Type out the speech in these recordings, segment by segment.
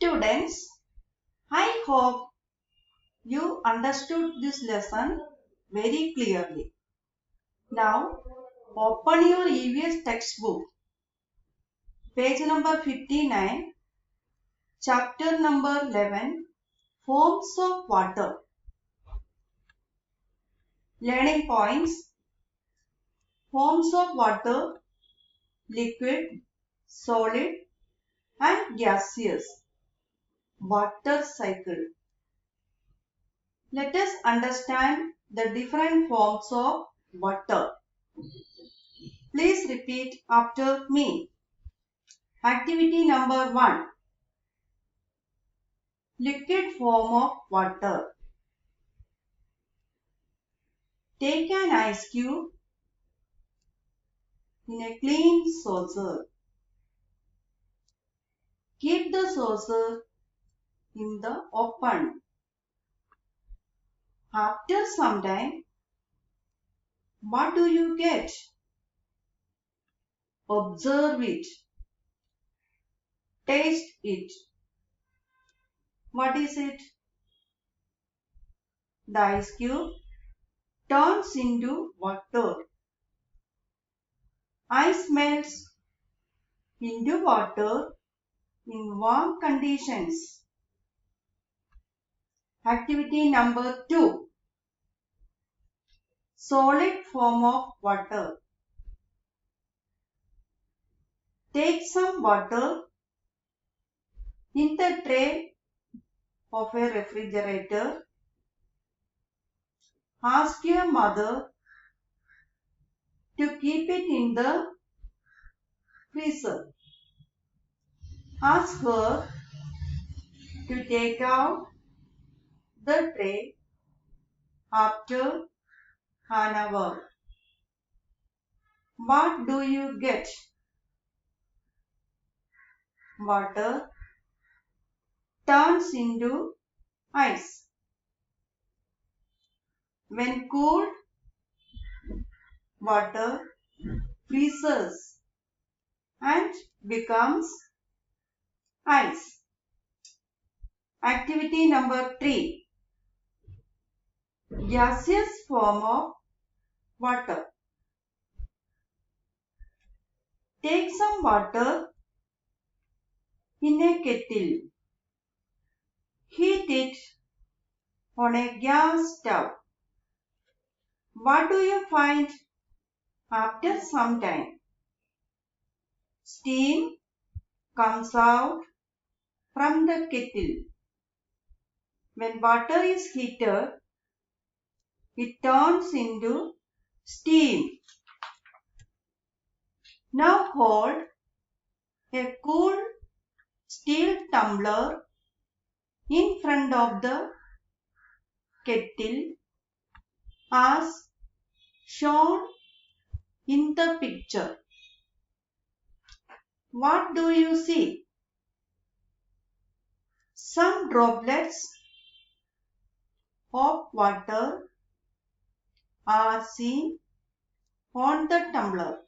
Students, I hope you understood this lesson very clearly. Now, open your EVS textbook, page number 59, chapter number 11, Forms of Water. Learning points: Forms of water: liquid, solid, and gaseous. Water cycle. Let us understand the different forms of water. Please repeat after me. Activity number 1. Liquid form of water. Take an ice cube in a clean saucer. Keep the saucer in the open. After some time, what do you get? Observe it. Taste it. What is it? The ice cube turns into water. Ice melts into water in warm conditions. Activity number 2. Solid form of water. Take some water in the tray of a refrigerator. Ask your mother to keep it in the freezer. Ask her to take out the tray after an hour. What do you get? Water turns into ice. When cooled, water freezes and becomes ice. Activity number 3. Gaseous form of water. Take some water in a kettle. Heat it on a gas stove. What do you find after some time? Steam comes out from the kettle. When water is heated, it turns into steam. Now hold a cool steel tumbler in front of the kettle as shown in the picture. What do you see? Some droplets of water are seen on the tumbler.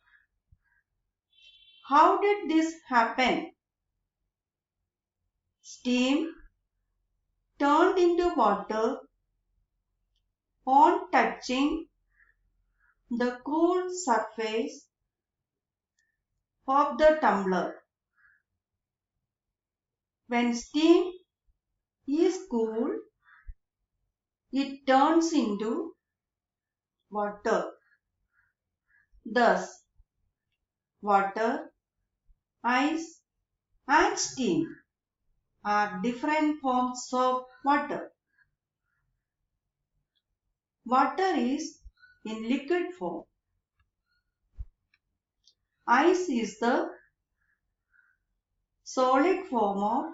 How did this happen? Steam turned into water on touching the cool surface of the tumbler. When steam is cooled, it turns into water. Thus, water, ice, and steam are different forms of water. Water is in liquid form. Ice is the solid form of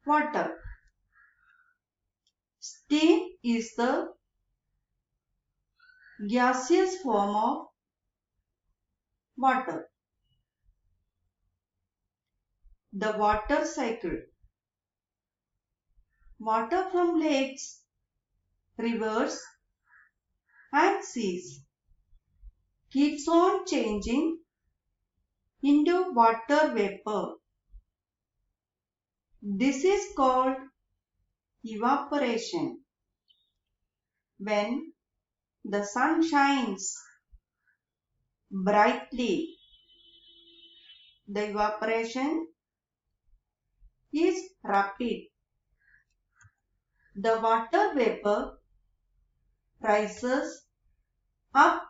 water. Steam is the gaseous form of water. The water cycle. Water from lakes, rivers, and seas keeps on changing into water vapor. This is called evaporation. When the sun shines brightly, the evaporation is rapid. The water vapor rises up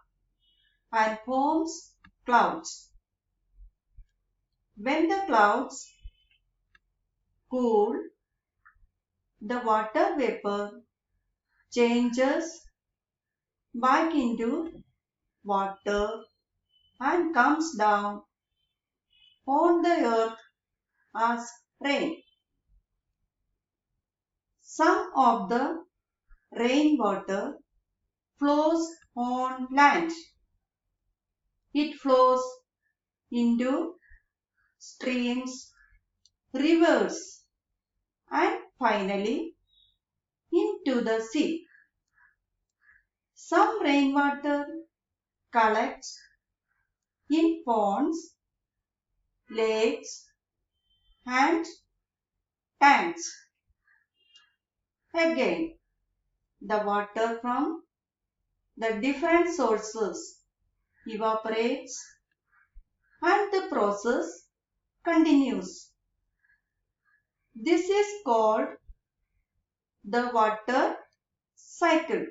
and forms clouds. When the clouds cool, the water vapor changes back into water and comes down on the earth as rain. Some of the rainwater flows on land. It flows into streams, rivers, and finally into the sea. Some rainwater collects in ponds, lakes, and tanks. Again, the water from the different sources evaporates and the process continues. This is called the water cycle.